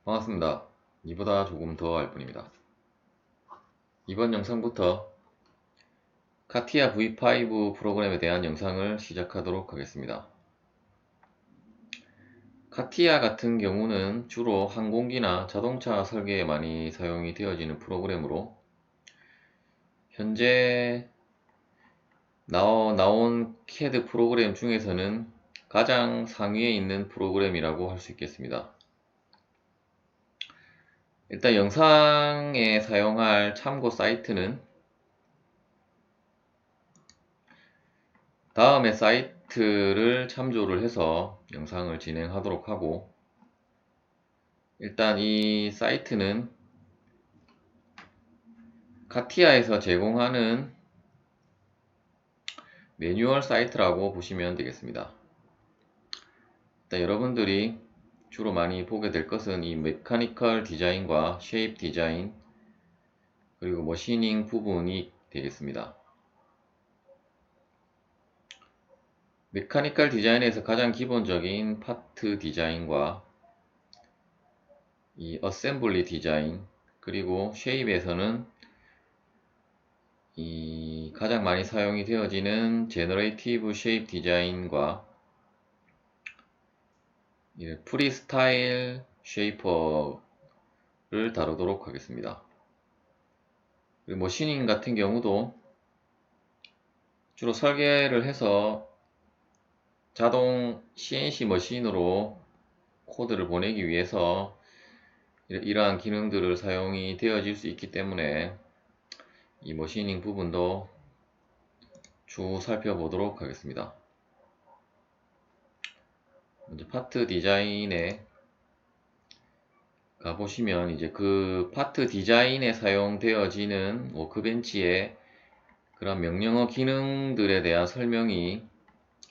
반갑습니다. 이보다 조금 더 알 뿐입니다. 이번 영상부터 카티아 V5 프로그램에 대한 영상을 시작하도록 하겠습니다. 카티아 같은 경우는 주로 항공기나 자동차 설계에 많이 사용이 되어지는 프로그램으로 현재 나온 CAD 프로그램 중에서는 가장 상위에 있는 프로그램이라고 할 수 있겠습니다. 일단 영상에 사용할 참고 사이트는 다음의 사이트를 참조를 해서 영상을 진행하도록 하고, 일단 이 사이트는 카티아에서 제공하는 매뉴얼 사이트라고 보시면 되겠습니다. 일단 여러분들이 주로 많이 보게 될 것은 이 메카니컬 디자인과 쉐입 디자인 그리고 머시닝 부분이 되겠습니다. 메카니컬 디자인에서 가장 기본적인 파트 디자인과 이 어셈블리 디자인, 그리고 쉐입에서는 이 가장 많이 사용이 되어지는 제너레이티브 쉐입 디자인과 프리스타일 쉐이퍼를 다루도록 하겠습니다. 그리고 머시닝 같은 경우도 주로 설계를 해서 자동 CNC 머신으로 코드를 보내기 위해서 이러한 기능들을 사용이 되어질 수 있기 때문에 이 머시닝 부분도 쭉 살펴보도록 하겠습니다. 먼저 파트 디자인에 가보시면 이제 그 파트 디자인에 사용되어지는 워크벤치의 그런 명령어 기능들에 대한 설명이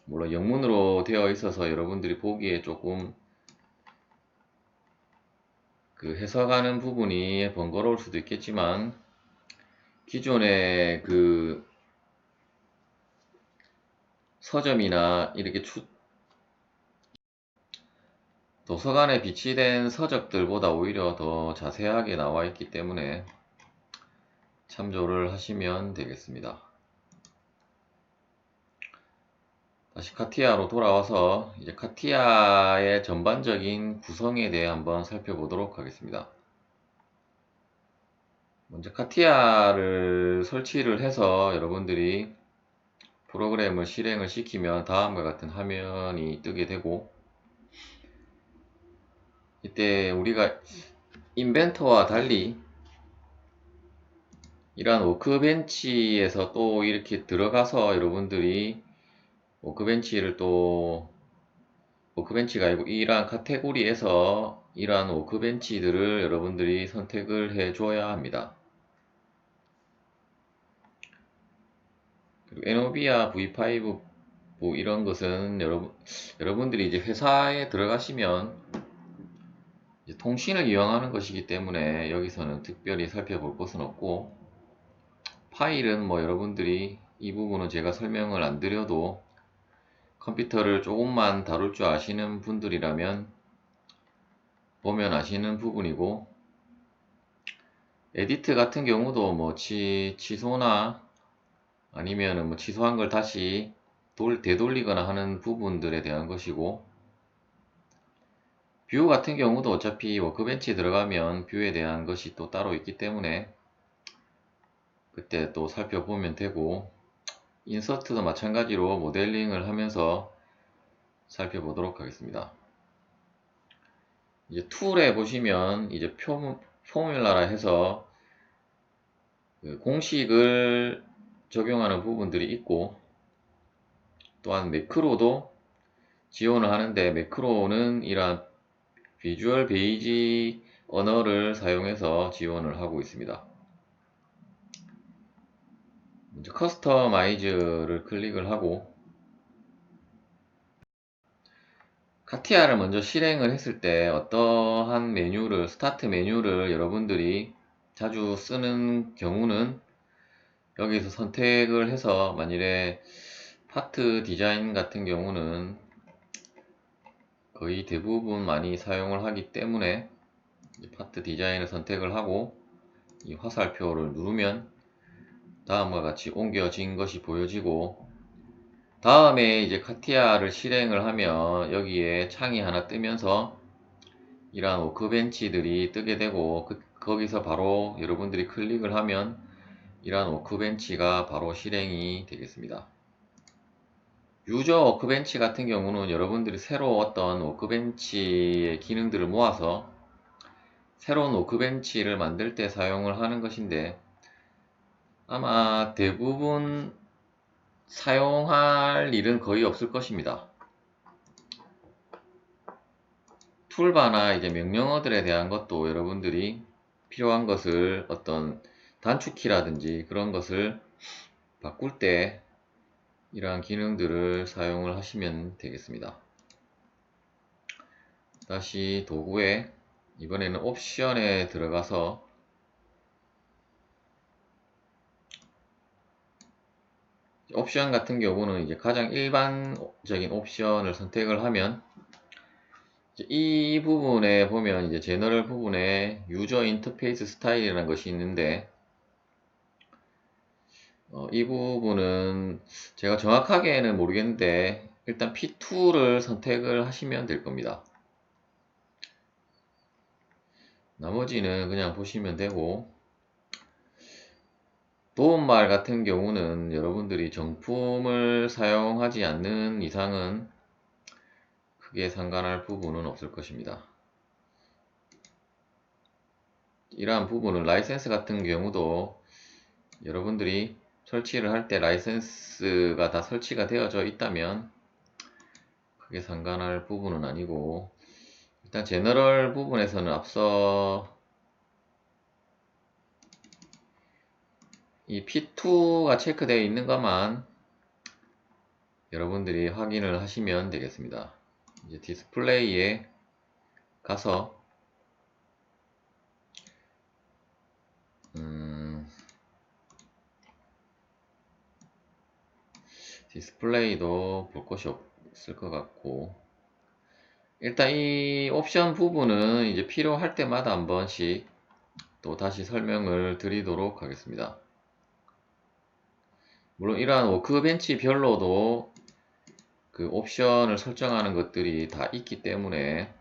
물론 영문으로 되어 있어서 여러분들이 보기에 조금 그 해석하는 부분이 번거로울 수도 있겠지만, 기존의 그 서점이나 이렇게 도서관에 비치된 서적들보다 오히려 더 자세하게 나와 있기 때문에 참조를 하시면 되겠습니다. 다시 카티아로 돌아와서 이제 카티아의 전반적인 구성에 대해 한번 살펴보도록 하겠습니다. 먼저 카티아를 설치를 해서 여러분들이 프로그램을 실행을 시키면 다음과 같은 화면이 뜨게 되고, 이때 우리가 인벤터와 달리 이러한 워크벤치에서 또 이렇게 들어가서 여러분들이 워크벤치가 아니고 이러한 카테고리에서 이러한 워크벤치들을 여러분들이 선택을 해 줘야 합니다. 그리고 에노비아 V5 뭐 이런 것은 여러분들이 이제 회사에 들어가시면 이제 통신을 이용하는 것이기 때문에 여기서는 특별히 살펴볼 것은 없고, 파일은 뭐 여러분들이 이 부분은 제가 설명을 안 드려도 컴퓨터를 조금만 다룰 줄 아시는 분들이라면 보면 아시는 부분이고, 에디트 같은 경우도 뭐 취소나 아니면은 뭐 취소한 걸 다시 되돌리거나 하는 부분들에 대한 것이고, 뷰 같은 경우도 어차피 워크벤치에 들어가면 뷰에 대한 것이 또 따로 있기 때문에 그때 또 살펴보면 되고, 인서트도 마찬가지로 모델링을 하면서 살펴보도록 하겠습니다. 이제 툴에 보시면 이제 포뮬라라 해서 그 공식을 적용하는 부분들이 있고, 또한 매크로도 지원을 하는데, 매크로는 이러한 비주얼 베이지 언어를 사용해서 지원을 하고 있습니다. 먼저 커스터마이즈를 클릭을 하고, 카티아를 먼저 실행을 했을 때 어떠한 스타트 메뉴를 여러분들이 자주 쓰는 경우는 여기서 선택을 해서, 만일에 파트 디자인 같은 경우는 거의 대부분 많이 사용을 하기 때문에 파트 디자인을 선택을 하고 이 화살표를 누르면 다음과 같이 옮겨진 것이 보여지고, 다음에 이제 카티아를 실행을 하면 여기에 창이 하나 뜨면서 이러한 워크벤치들이 뜨게 되고, 거기서 바로 여러분들이 클릭을 하면 이러한 워크벤치가 바로 실행이 되겠습니다. 유저 워크벤치 같은 경우는 여러분들이 새로 어떤 워크벤치의 기능들을 모아서 새로운 워크벤치를 만들 때 사용을 하는 것인데, 아마 대부분 사용할 일은 거의 없을 것입니다. 툴바나 이제 명령어들에 대한 것도 여러분들이 필요한 것을 어떤 단축키라든지 그런 것을 바꿀 때 이러한 기능들을 사용을 하시면 되겠습니다. 다시 도구에, 이번에는 옵션에 들어가서 옵션 같은 경우는 이제 가장 일반적인 옵션을 선택을 하면 이 부분에 보면 이제 제너럴 부분에 유저 인터페이스 스타일이라는 것이 있는데, 이 부분은 제가 정확하게는 모르겠는데 일단 P2를 선택을 하시면 될 겁니다. 나머지는 그냥 보시면 되고, 도움말 같은 경우는 여러분들이 정품을 사용하지 않는 이상은 크게 상관할 부분은 없을 것입니다. 이러한 부분은 라이센스 같은 경우도 여러분들이 설치를 할 때 라이센스가 다 설치가 되어져 있다면 크게 상관할 부분은 아니고, 일단 제너럴 부분에서는 앞서 이 P2가 체크되어 있는 것만 여러분들이 확인을 하시면 되겠습니다. 이제 디스플레이에 가서 디스플레이도 볼 것이 없을 것 같고, 일단 이 옵션 부분은 이제 필요할 때마다 한 번씩 또 다시 설명을 드리도록 하겠습니다. 물론 이러한 워크벤치 별로도 그 옵션을 설정하는 것들이 다 있기 때문에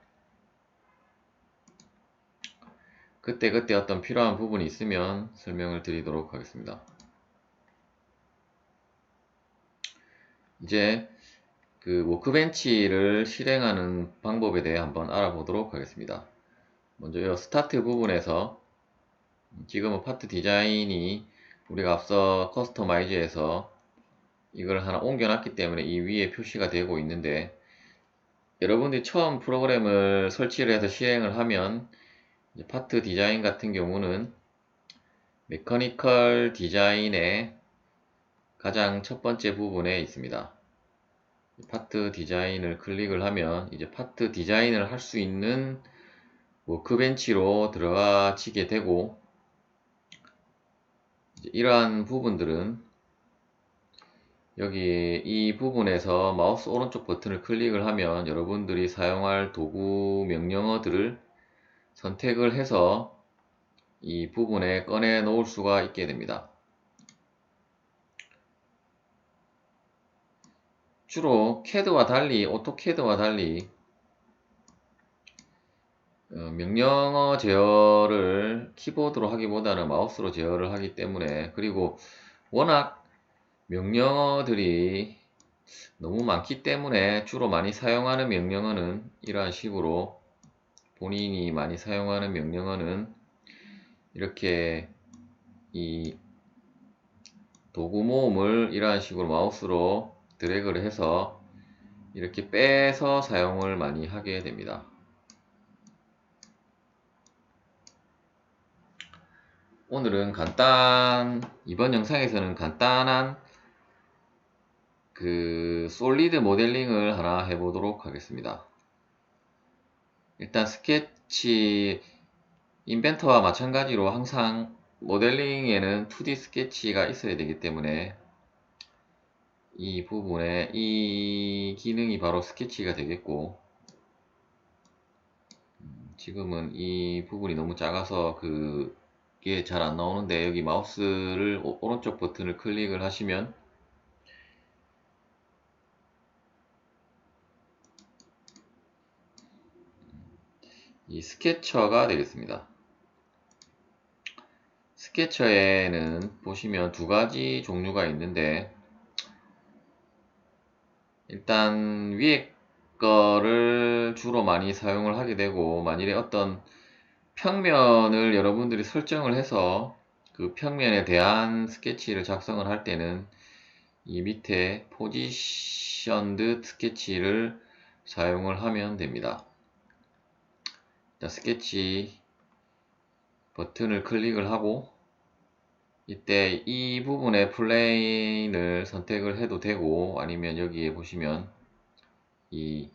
그때그때 어떤 필요한 부분이 있으면 설명을 드리도록 하겠습니다. 이제 그 워크벤치를 실행하는 방법에 대해 한번 알아보도록 하겠습니다. 먼저 이 스타트 부분에서, 지금은 파트 디자인이 우리가 앞서 커스터마이즈에서 이걸 하나 옮겨놨기 때문에 이 위에 표시가 되고 있는데, 여러분들이 처음 프로그램을 설치를 해서 실행을 하면 파트 디자인 같은 경우는 메커니컬 디자인의 가장 첫 번째 부분에 있습니다. 파트 디자인을 클릭을 하면 이제 파트 디자인을 할 수 있는 워크벤치로 들어가지게 되고, 이러한 부분들은 여기 이 부분에서 마우스 오른쪽 버튼을 클릭을 하면 여러분들이 사용할 도구 명령어들을 선택을 해서 이 부분에 꺼내 놓을 수가 있게 됩니다. 주로 CAD와 달리, 오토캐드와 달리 명령어 제어를 키보드로 하기보다는 마우스로 제어를 하기 때문에, 그리고 워낙 명령어들이 너무 많기 때문에 주로 많이 사용하는 명령어는 이러한 식으로, 본인이 많이 사용하는 명령어는 이렇게 이 도구 모음을 이러한 식으로 마우스로 드래그를 해서 이렇게 빼서 사용을 많이 하게 됩니다. 오늘은 이번 영상에서는 간단한 그 솔리드 모델링을 하나 해보도록 하겠습니다. 일단 스케치, 인벤터와 마찬가지로 항상 모델링에는 2D 스케치가 있어야 되기 때문에 이 부분에 이 기능이 바로 스케치가 되겠고, 지금은 이 부분이 너무 작아서 그게 잘 안 나오는데, 여기 마우스를 오른쪽 버튼을 클릭을 하시면 이 스케쳐가 되겠습니다. 스케쳐에는 보시면 두 가지 종류가 있는데, 일단 위에 거를 주로 많이 사용을 하게 되고, 만일에 어떤 평면을 여러분들이 설정을 해서 그 평면에 대한 스케치를 작성을 할 때는 이 밑에 포지션드 스케치를 사용을 하면 됩니다. 자, 스케치 버튼을 클릭을 하고, 이때 이 부분에 플레인을 선택을 해도 되고, 아니면 여기에 보시면 이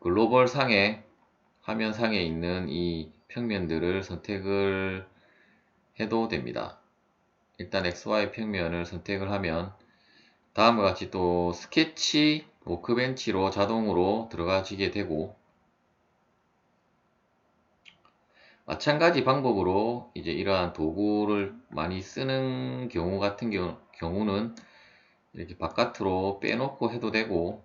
글로벌 상에, 화면 상에 있는 이 평면들을 선택을 해도 됩니다. 일단 XY 평면을 선택을 하면 다음과 같이 또 스케치 워크벤치로 자동으로 들어가지게 되고, 마찬가지 방법으로 이제 이러한 도구를 많이 쓰는 경우 같은 경우는 이렇게 바깥으로 빼놓고 해도 되고,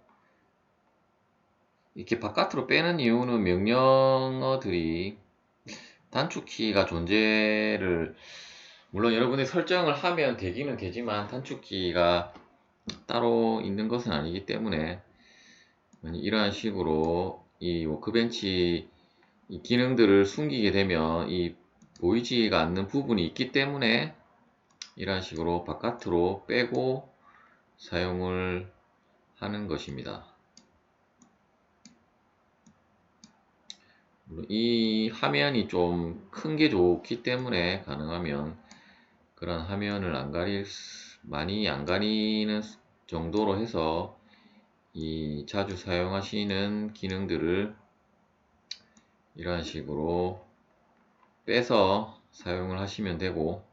이렇게 바깥으로 빼는 이유는 명령어들이 단축키가 존재를, 물론 여러분이 설정을 하면 되기는 되지만 단축키가 따로 있는 것은 아니기 때문에, 이러한 식으로 이 워크벤치 이 기능들을 숨기게 되면 이 보이지가 않는 부분이 있기 때문에 이러한 식으로 바깥으로 빼고 사용을 하는 것입니다. 이 화면이 좀 큰 게 좋기 때문에 가능하면 그런 화면을 많이 안 가리는 정도로 해서 이 자주 사용하시는 기능들을 이러한 식으로 빼서 사용을 하시면 되고,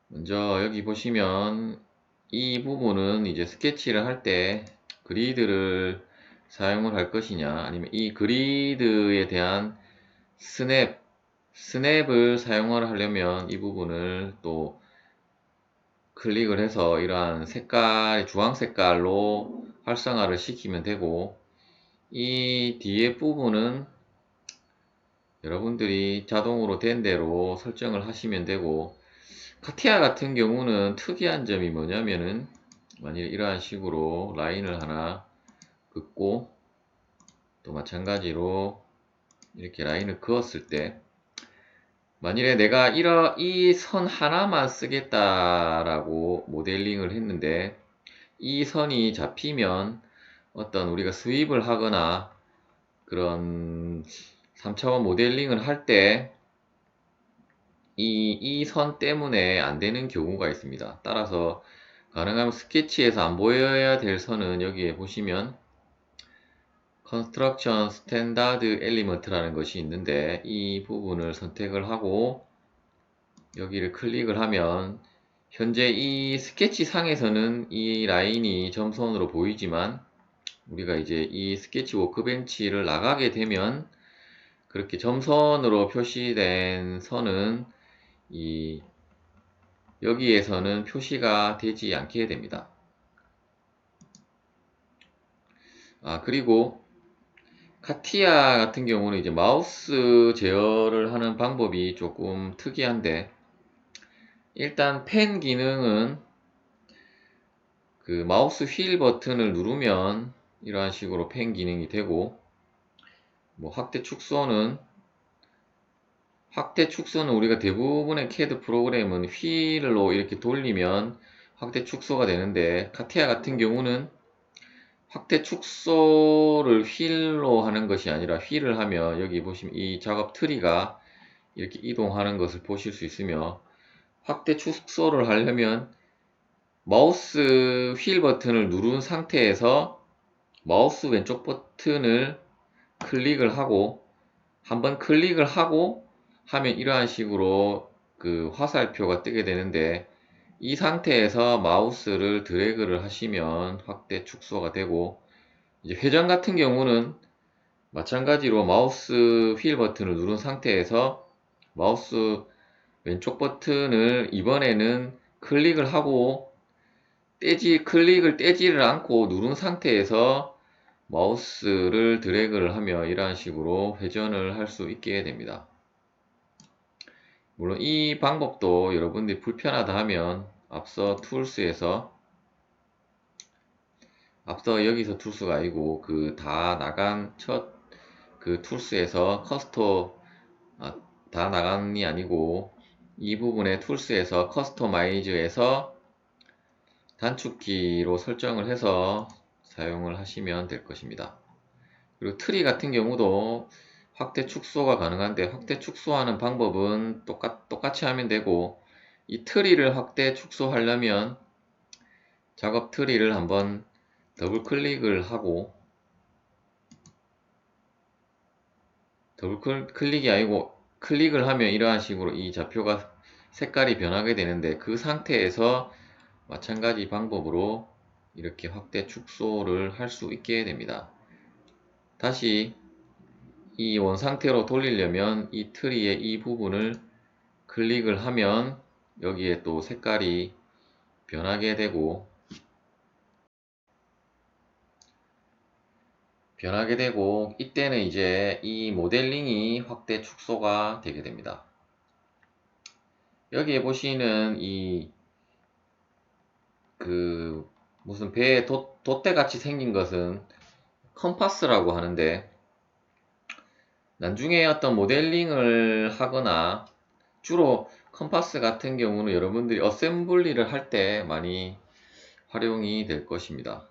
먼저 여기 보시면 이 부분은 이제 스케치를 할 때 그리드를 사용을 할 것이냐, 아니면 이 그리드에 대한 스냅을 사용을 하려면 이 부분을 또 클릭을 해서 이러한 주황 색깔로 활성화를 시키면 되고, 이 뒤에 부분은 여러분들이 자동으로 된 대로 설정을 하시면 되고, 카티아 같은 경우는 특이한 점이 뭐냐면은, 만일 이러한 식으로 라인을 하나 긋고 또 마찬가지로 이렇게 라인을 그었을 때, 만일에 내가 이 선 하나만 쓰겠다라고 모델링을 했는데 이 선이 잡히면 어떤 우리가 스윕을 하거나 그런 3차원 모델링을 할 때 이 선 때문에 안 되는 경우가 있습니다. 따라서 가능하면 스케치에서 안 보여야 될 선은 여기에 보시면 Construction Standard Element라는 것이 있는데, 이 부분을 선택을 하고 여기를 클릭을 하면 현재 이 스케치 상에서는 이 라인이 점선으로 보이지만, 우리가 이제 이 스케치 워크벤치를 나가게 되면 그렇게 점선으로 표시된 선은 여기에서는 표시가 되지 않게 됩니다. 그리고 카티아 같은 경우는 이제 마우스 제어를 하는 방법이 조금 특이한데, 일단 펜 기능은 그 마우스 휠 버튼을 누르면 이러한 식으로 펜 기능이 되고, 뭐 확대 축소는 우리가 대부분의 CAD 프로그램은 휠로 이렇게 돌리면 확대 축소가 되는데, 카티아 같은 경우는 확대 축소를 휠로 하는 것이 아니라, 휠을 하면 여기 보시면 이 작업 트리가 이렇게 이동하는 것을 보실 수 있으며, 확대 축소를 하려면 마우스 휠 버튼을 누른 상태에서 마우스 왼쪽 버튼을 클릭을 하고, 한번 클릭을 하고 하면 이러한 식으로 그 화살표가 뜨게 되는데, 이 상태에서 마우스를 드래그를 하시면 확대 축소가 되고, 이제 회전 같은 경우는 마찬가지로 마우스 휠 버튼을 누른 상태에서 마우스 왼쪽 버튼을 이번에는 클릭을 하고 클릭을 떼지를 않고 누른 상태에서 마우스를 드래그를 하며 이러한 식으로 회전을 할 수 있게 됩니다. 물론 이 방법도 여러분들이 불편하다 하면 앞서 여기서 툴스가 아니고 그 다 나간 첫 그 툴스에서 다 나간이 아니고 이 부분의 툴스에서 커스터마이즈에서 단축키로 설정을 해서 사용을 하시면 될 것입니다. 그리고 트리 같은 경우도 확대 축소가 가능한데 확대 축소하는 방법은 똑같이 하면 되고, 이 트리를 확대 축소하려면 작업 트리를 한번 더블 클릭을 하고, 더블 클릭이 아니고 클릭을 하면 이러한 식으로 이 좌표가 색깔이 변하게 되는데, 그 상태에서 마찬가지 방법으로 이렇게 확대 축소를 할 수 있게 됩니다. 다시 이 원상태로 돌리려면 이 트리의 이 부분을 클릭을 하면 여기에 또 색깔이 변하게 되고 이때는 이제 이 모델링이 확대 축소가 되게 됩니다. 여기에 보시는 무슨 배에 돛대 같이 생긴 것은 컴파스라고 하는데, 나중에 어떤 모델링을 하거나 주로 컴파스 같은 경우는 여러분들이 어셈블리를 할 때 많이 활용이 될 것입니다.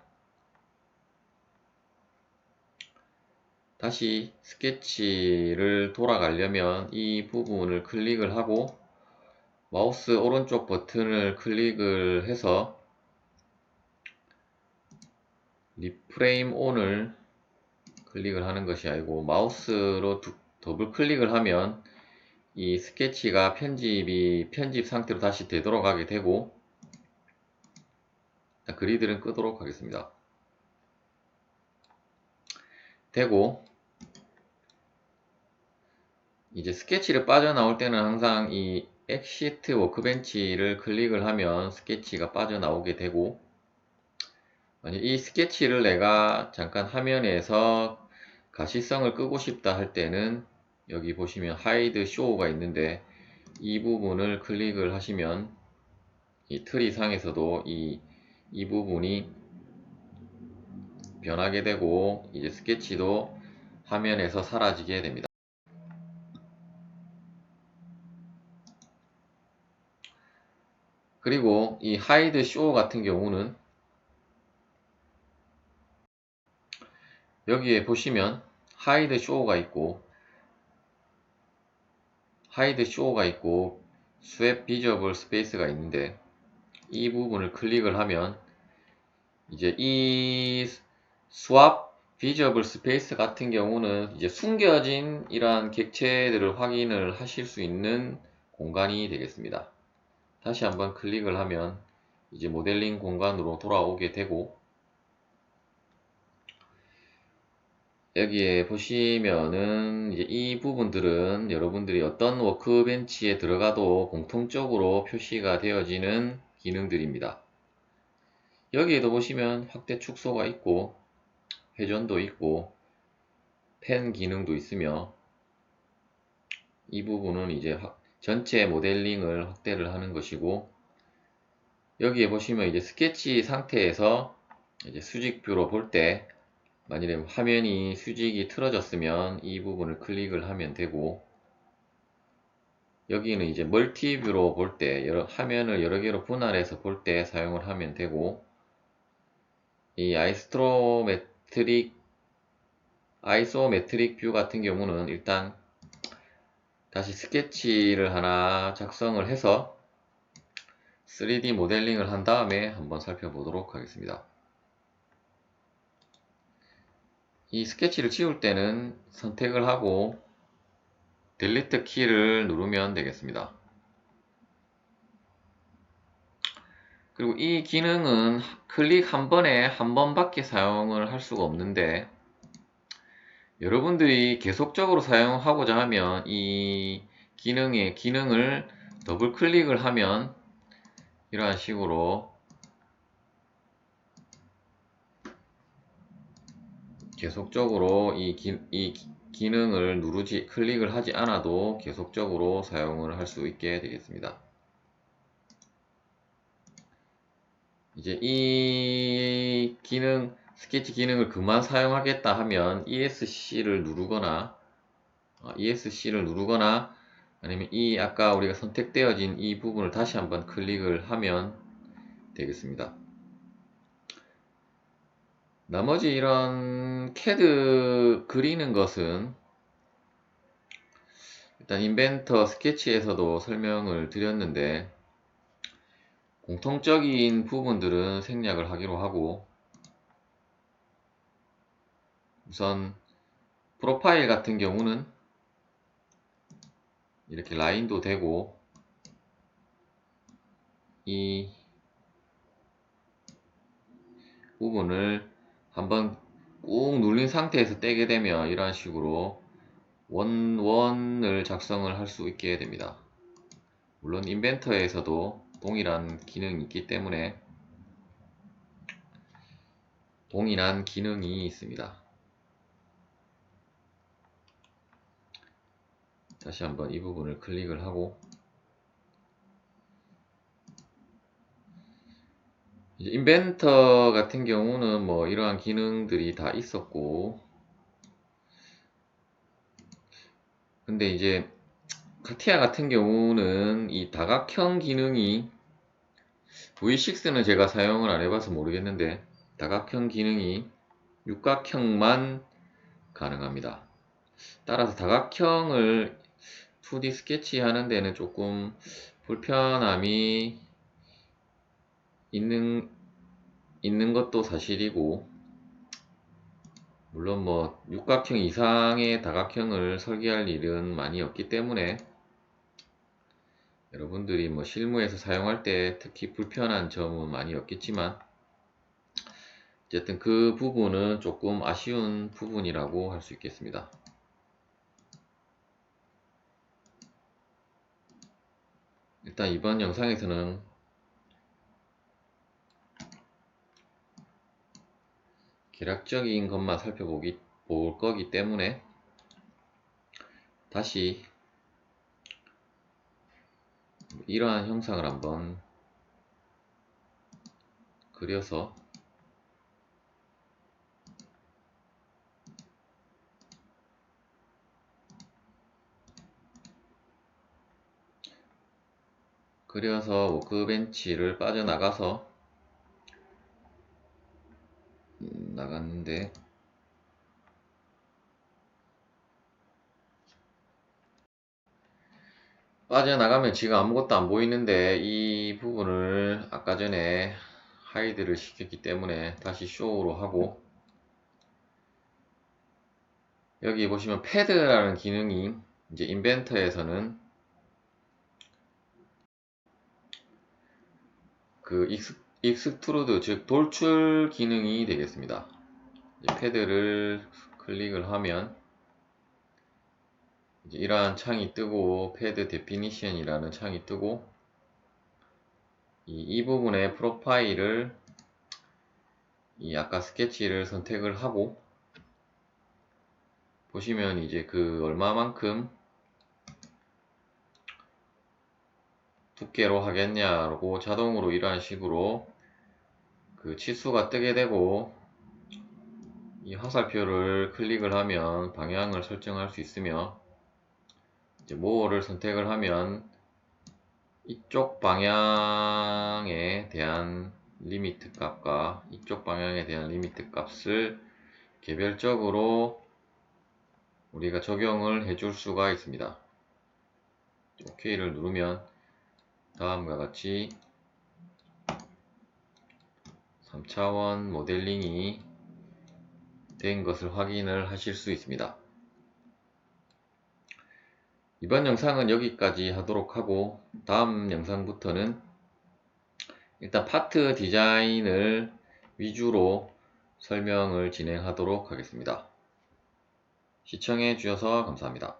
다시 스케치를 돌아가려면 이 부분을 클릭을 하고 마우스 오른쪽 버튼을 클릭을 해서 리프레임 온을 클릭을 하는 것이 아니고 마우스로 더블 클릭을 하면 이 스케치가 편집 상태로 다시 되돌아가게 되고, 그리드는 끄도록 하겠습니다. 되고 이제 스케치를 빠져나올 때는 항상 이 엑시트 워크벤치를 클릭을 하면 스케치가 빠져나오게 되고, 만약 이 스케치를 내가 잠깐 화면에서 가시성을 끄고 싶다 할 때는 여기 보시면 하이드 쇼가 있는데, 이 부분을 클릭을 하시면 이 트리 상에서도 이 부분이 변하게 되고 이제 스케치도 화면에서 사라지게 됩니다. 그리고 이 하이드 쇼 같은 경우는 여기에 보시면 하이드 쇼가 있고 스왑 비저블 스페이스가 있는데, 이 부분을 클릭을 하면 이제 이 스왑 비저블 스페이스 같은 경우는 이제 숨겨진 이러한 객체들을 확인을 하실 수 있는 공간이 되겠습니다. 다시 한번 클릭을 하면 이제 모델링 공간으로 돌아오게 되고, 여기에 보시면은 이제 이 부분들은 여러분들이 어떤 워크벤치에 들어가도 공통적으로 표시가 되어지는 기능들입니다. 여기에도 보시면 확대 축소가 있고 회전도 있고 펜 기능도 있으며, 이 부분은 이제 전체 모델링을 확대를 하는 것이고, 여기에 보시면 이제 스케치 상태에서 이제 수직뷰로 볼 때 만일에 화면이 수직이 틀어졌으면 이 부분을 클릭을 하면 되고, 여기는 이제 멀티뷰로 볼 때 화면을 여러 개로 분할해서 볼 때 사용을 하면 되고, 이 아이소메트릭 뷰 같은 경우는 일단 다시 스케치를 하나 작성을 해서 3D 모델링을 한 다음에 한번 살펴보도록 하겠습니다. 이 스케치를 지울 때는 선택을 하고 딜리트 키를 누르면 되겠습니다. 그리고 이 기능은 클릭 한 번에 한 번밖에 사용을 할 수가 없는데, 여러분들이 계속적으로 사용하고자 하면 이 기능을 더블 클릭을 하면 이러한 식으로 계속적으로 이 기능을 클릭을 하지 않아도 계속적으로 사용을 할 수 있게 되겠습니다. 이제 이 스케치 기능을 그만 사용하겠다 하면 ESC를 누르거나 아니면 이 아까 우리가 선택되어진 이 부분을 다시 한번 클릭을 하면 되겠습니다. 나머지 이런 CAD 그리는 것은 일단 인벤터 스케치에서도 설명을 드렸는데 공통적인 부분들은 생략을 하기로 하고, 우선 프로파일 같은 경우는 이렇게 라인도 되고 이 부분을 한번 꾹 눌린 상태에서 떼게 되면 이런 식으로 원을 작성을 할 수 있게 됩니다. 물론 인벤터에서도 동일한 기능이 있기 때문에 동일한 기능이 있습니다. 다시 한번 이 부분을 클릭을 하고, 이제 인벤터 같은 경우는 뭐 이러한 기능들이 다 있었고, 근데 이제 카티아 같은 경우는 이 다각형 기능이, V6는 제가 사용을 안 해봐서 모르겠는데 다각형 기능이 육각형만 가능합니다. 따라서 다각형을 2D 스케치 하는 데는 조금 불편함이 있는 것도 사실이고, 물론 뭐 육각형 이상의 다각형을 설계할 일은 많이 없기 때문에 여러분들이 뭐 실무에서 사용할 때 특히 불편한 점은 많이 없겠지만, 어쨌든 그 부분은 조금 아쉬운 부분이라고 할 수 있겠습니다. 일단 이번 영상에서는 개략적인 것만 볼 거기 때문에 다시 이러한 형상을 한번 그려서 워크벤치를 빠져나가서 나갔는데, 빠져나가면 지금 아무것도 안 보이는데 이 부분을 아까 전에 하이드를 시켰기 때문에 다시 쇼로 하고, 여기 보시면 패드라는 기능이 이제 인벤터에서는 그 익스트루드, 즉 돌출 기능이 되겠습니다. 패드를 클릭을 하면 이제 이러한 창이 뜨고, 패드 데피니션이라는 창이 뜨고, 이 부분의 프로파일을 이 아까 스케치를 선택을 하고, 보시면 이제 그 얼마만큼 두께로 하겠냐고 자동으로 이러한 식으로 그 치수가 뜨게 되고, 이 화살표를 클릭을 하면 방향을 설정할 수 있으며, 이제 모어를 선택을 하면 이쪽 방향에 대한 리미트 값과 이쪽 방향에 대한 리미트 값을 개별적으로 우리가 적용을 해줄 수가 있습니다. OK를 누르면 다음과 같이 3차원 모델링이 된 것을 확인을 하실 수 있습니다. 이번 영상은 여기까지 하도록 하고, 다음 영상부터는 일단 파트 디자인을 위주로 설명을 진행하도록 하겠습니다. 시청해 주셔서 감사합니다.